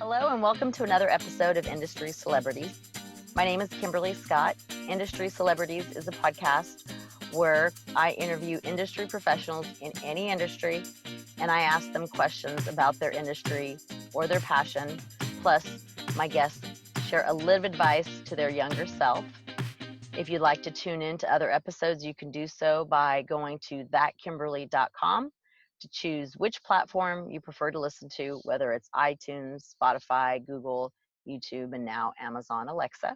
Hello and welcome to another episode of Industry Celebrities. My name is Kimberly Scott. Industry Celebrities is a podcast where I interview industry professionals in any industry and I ask them questions about their industry or their passion. Plus, my guests share a little advice to their younger self. If you'd like to tune in to other episodes, you can do so by going to ThatKimberly.com to choose which platform you prefer to listen to, whether it's iTunes, Spotify, Google, YouTube, and now Amazon Alexa.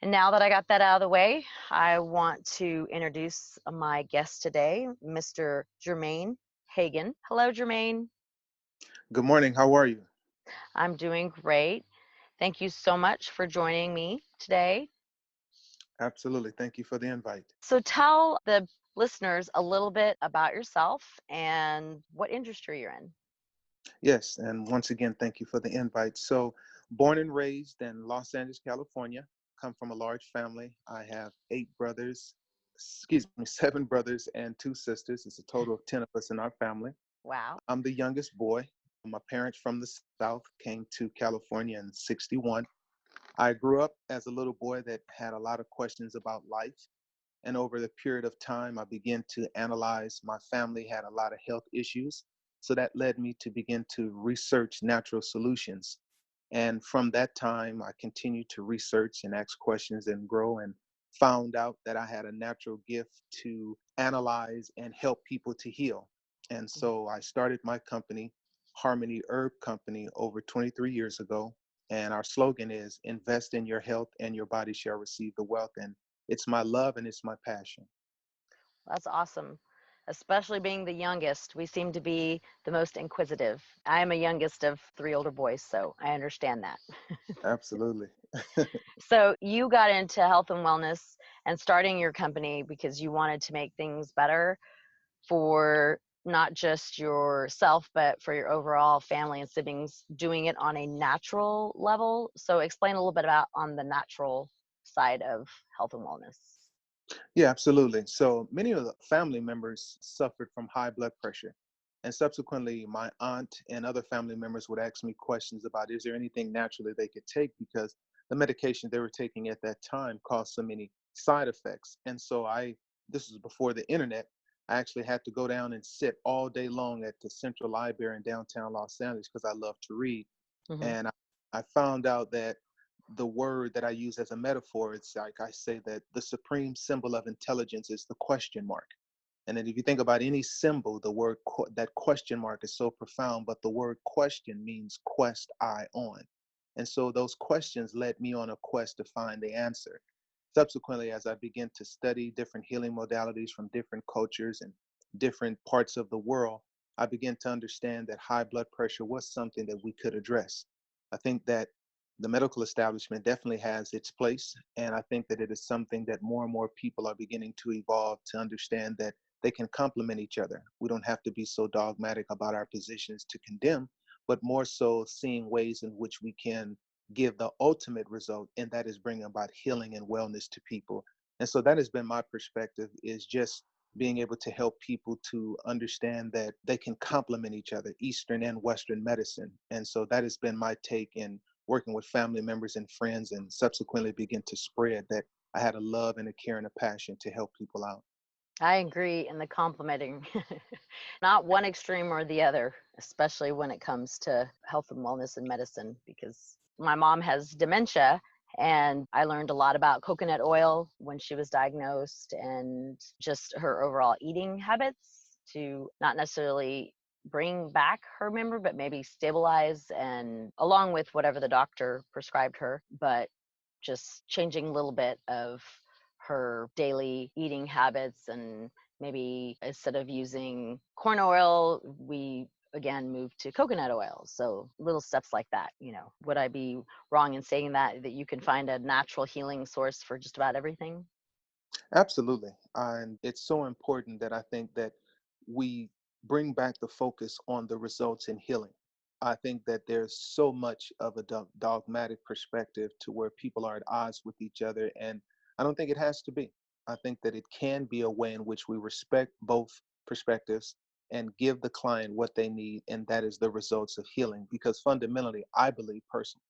And now that I got that out of the way, I want to introduce my guest today, Mr. Jermaine Hagan. Hello, Jermaine. Good morning. How are you? I'm doing great. Thank you so much for joining me today. Absolutely. Thank you for the invite. So tell the listeners a little bit about yourself and what industry you're in. Yes. And once again, thank you for the invite. So, born and raised in Los Angeles, California, come from a large family. I have seven brothers and two sisters. It's a total of 10 of us in our family. Wow. I'm the youngest boy. My parents from the South came to California in 61. I grew up as a little boy that had a lot of questions about life. And over the period of time, I began to analyze. My family had a lot of health issues. So that led me to begin to research natural solutions. And from that time, I continued to research and ask questions and grow and found out that I had a natural gift to analyze and help people to heal. And so I started my company, Harmony Herb Company, over 23 years ago. And our slogan is invest in your health and your body shall receive the wealth. And it's my love and it's my passion. That's awesome. Especially being the youngest, we seem to be the most inquisitive. I am a youngest of three older boys, so I understand that. Absolutely. So you got into health and wellness and starting your company because you wanted to make things better for not just yourself, but for your overall family and siblings, doing it on a natural level. So explain a little bit about on the natural side of health and wellness. Yeah, absolutely. So many of the family members suffered from high blood pressure. And subsequently, my aunt and other family members would ask me questions about is there anything natural that they could take because the medication they were taking at that time caused so many side effects. And so this was before the internet, I actually had to go down and sit all day long at the Central Library in downtown Los Angeles because I love to read. Mm-hmm. And I found out that the word that I use as a metaphor, it's like I say that the supreme symbol of intelligence is the question mark. And then if you think about any symbol, the word that question mark is so profound, but the word question means quest I on. And so those questions led me on a quest to find the answer. Subsequently, as I began to study different healing modalities from different cultures and different parts of the world, I began to understand that high blood pressure was something that we could address. I think that the medical establishment definitely has its place. And I think that it is something that more and more people are beginning to evolve to understand that they can complement each other. We don't have to be so dogmatic about our positions to condemn, but more so seeing ways in which we can give the ultimate result, and that is bringing about healing and wellness to people. And so that has been my perspective, is just being able to help people to understand that they can complement each other, Eastern and Western medicine. And so that has been my take in working with family members and friends, and subsequently begin to spread that I had a love and a care and a passion to help people out. I agree in the complimenting, not one extreme or the other, especially when it comes to health and wellness and medicine, because my mom has dementia and I learned a lot about coconut oil when she was diagnosed and just her overall eating habits to not necessarily bring back her memory, but maybe stabilize and along with whatever the doctor prescribed her, but just changing a little bit of her daily eating habits and maybe instead of using corn oil we again move to coconut oil, so little steps like that. Would I be wrong in saying that you can find a natural healing source for just about everything? Absolutely. And it's so important that I think that we bring back the focus on the results in healing. I think that there's so much of a dogmatic perspective to where people are at odds with each other. And I don't think it has to be. I think that it can be a way in which we respect both perspectives and give the client what they need, and that is the results of healing. Because fundamentally, I believe personally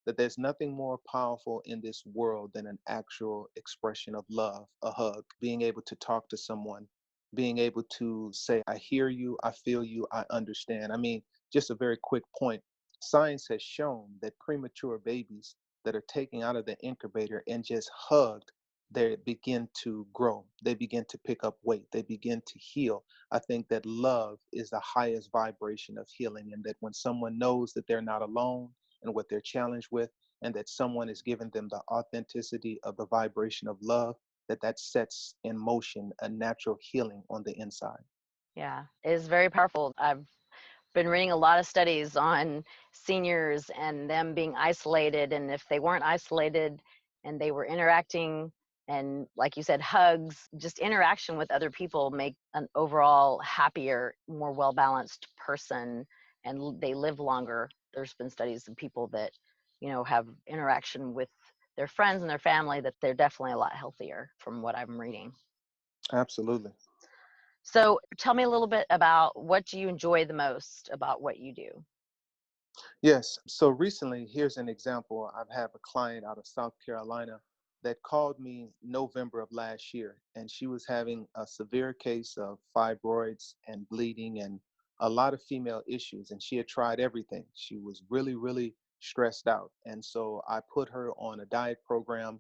that there's nothing more powerful in this world than an actual expression of love, a hug, being able to talk to someone, being able to say, I hear you, I feel you, I understand. I mean, just a very quick point. Science has shown that premature babies that are taken out of the incubator and just hugged, they begin to grow, they begin to pick up weight, they begin to heal. I think that love is the highest vibration of healing, and that when someone knows that they're not alone and what they're challenged with, and that someone is giving them the authenticity of the vibration of love, that sets in motion a natural healing on the inside. Yeah, it is very powerful. I've been reading a lot of studies on seniors and them being isolated, and if they weren't isolated and they were interacting, and like you said, hugs, just interaction with other people make an overall happier, more well-balanced person, and they live longer. There's been studies of people that, have interaction with their friends and their family, that they're definitely a lot healthier from what I'm reading. Absolutely. So tell me a little bit about, what do you enjoy the most about what you do? Yes. So recently, here's an example. I've had a client out of South Carolina that called me November of last year, and she was having a severe case of fibroids and bleeding and a lot of female issues. And she had tried everything. She was really, really stressed out. And so I put her on a diet program,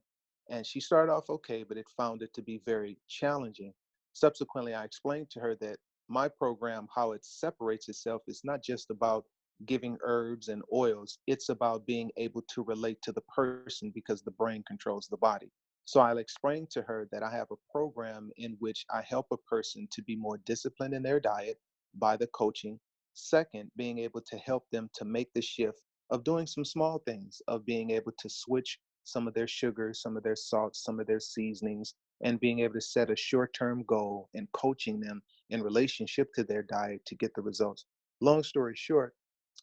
and she started off okay, but it found it to be very challenging. Subsequently, I explained to her that my program, how it separates itself, is not just about giving herbs and oils. It's about being able to relate to the person, because the brain controls the body. So I'll explain to her that I have a program in which I help a person to be more disciplined in their diet by the coaching. Second, being able to help them to make the shift of doing some small things, of being able to switch some of their sugars, some of their salts, some of their seasonings, and being able to set a short-term goal and coaching them in relationship to their diet to get the results. Long story short,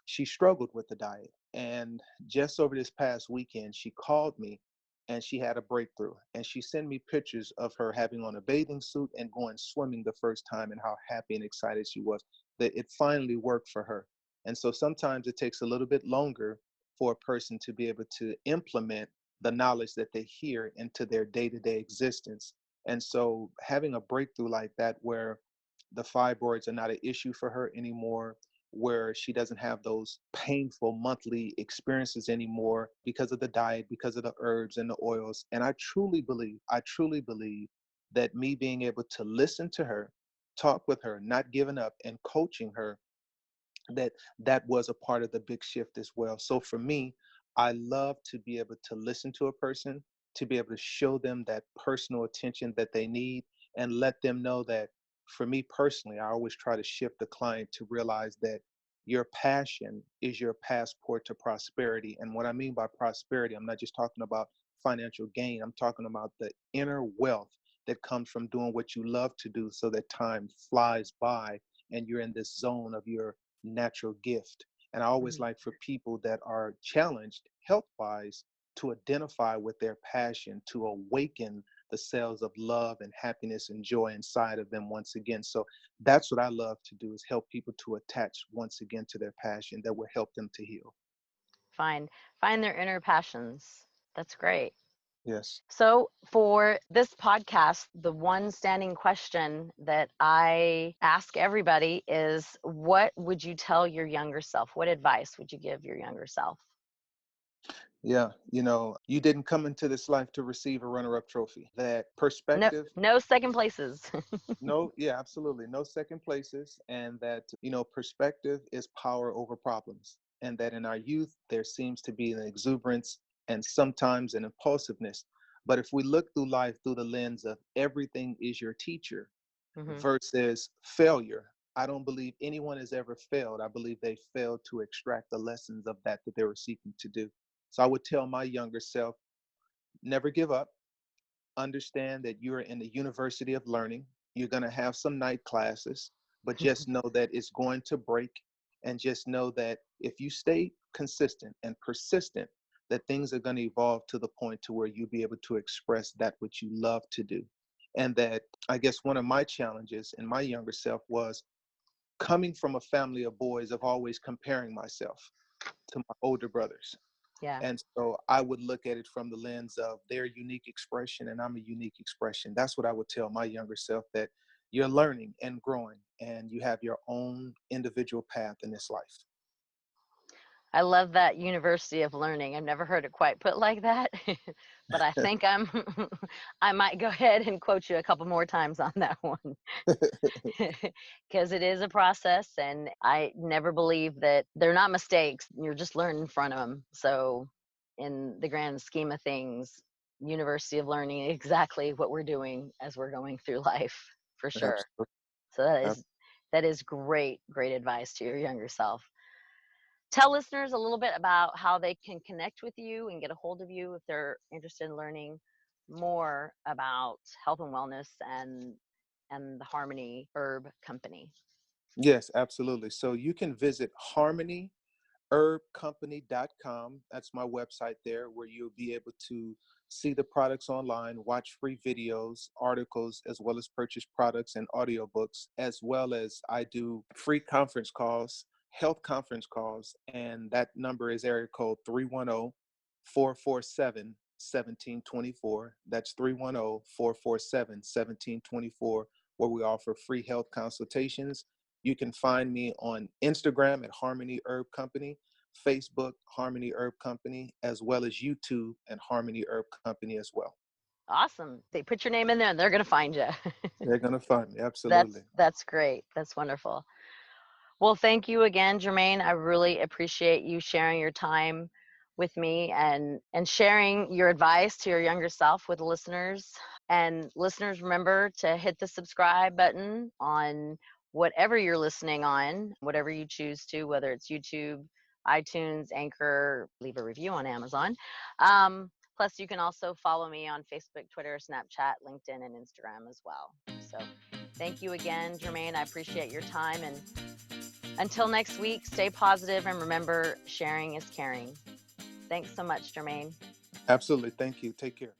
she struggled with the diet. And just over this past weekend, she called me and she had a breakthrough. And she sent me pictures of her having on a bathing suit and going swimming the first time, and how happy and excited she was that it finally worked for her. And so sometimes it takes a little bit longer for a person to be able to implement the knowledge that they hear into their day to day existence. And so having a breakthrough like that, where the fibroids are not an issue for her anymore, where she doesn't have those painful monthly experiences anymore because of the diet, because of the herbs and the oils. And I truly believe that me being able to listen to her, talk with her, not giving up, and coaching her, that was a part of the big shift as well. So for me, I love to be able to listen to a person, to be able to show them that personal attention that they need, and let them know that, for me personally, I always try to shift the client to realize that your passion is your passport to prosperity. And what I mean by prosperity, I'm not just talking about financial gain. I'm talking about the inner wealth that comes from doing what you love to do, so that time flies by and you're in this zone of your natural gift. And I always Mhm. like for people that are challenged health wise to identify with their passion, to awaken the cells of love and happiness and joy inside of them once again. So that's what I love to do, is help people to attach once again to their passion that will help them to heal. Find their inner passions. That's great. Yes. So for this podcast, the one standing question that I ask everybody is, what would you tell your younger self? What advice would you give your younger self? Yeah. You didn't come into this life to receive a runner up trophy. That No, perspective. no second places. No, yeah, absolutely. No second places. And that, perspective is power over problems. And that in our youth, there seems to be an exuberance and sometimes an impulsiveness. But if we look through life through the lens of everything is your teacher Hmm. versus failure, I don't believe anyone has ever failed. I believe they failed to extract the lessons of that they were seeking to do. So I would tell my younger self, never give up. Understand that you're in the university of learning. You're going to have some night classes, but just know that it's going to break. And just know that if you stay consistent and persistent, that things are going to evolve to the point to where you'll be able to express that which you love to do. And that, I guess, one of my challenges in my younger self was coming from a family of boys of always comparing myself to my older brothers. Yeah. And so I would look at it from the lens of their unique expression and I'm a unique expression. That's what I would tell my younger self, that you're learning and growing and you have your own individual path in this life. I love that university of learning. I've never heard it quite put like that, but I think I might go ahead and quote you a couple more times on that one. Because it is a process, and I never believe that they're not mistakes. You're just learning from them. So, in the grand scheme of things, university of learning, exactly what we're doing as we're going through life, for sure. Absolutely. So that is great advice to your younger self. Tell listeners a little bit about how they can connect with you and get a hold of you if they're interested in learning more about health and wellness and the Harmony Herb Company. Yes, absolutely. So you can visit harmonyherbcompany.com. That's my website there, where you'll be able to see the products online, watch free videos, articles, as well as purchase products and audiobooks, as well as I do free conference calls, health conference calls, and that number is area code 310-447-1724. That's 310-447-1724, where we offer free health consultations. You can find me on Instagram at Harmony Herb Company, Facebook, Harmony Herb Company, as well as YouTube and Harmony Herb Company as well. Awesome. They put your name in there and they're going to find you. They're going to find me. that's Absolutely. that's great. That's wonderful. Well, thank you again, Jermaine. I really appreciate you sharing your time with me and sharing your advice to your younger self with the listeners. And listeners, remember to hit the subscribe button on whatever you're listening on, whatever you choose to, whether it's YouTube, iTunes, Anchor, leave a review on Amazon. Plus, you can also follow me on Facebook, Twitter, Snapchat, LinkedIn, and Instagram as well. So thank you again, Jermaine. I appreciate your time. And until next week, stay positive and remember, sharing is caring. Thanks so much, Jermaine. Absolutely. Thank you. Take care.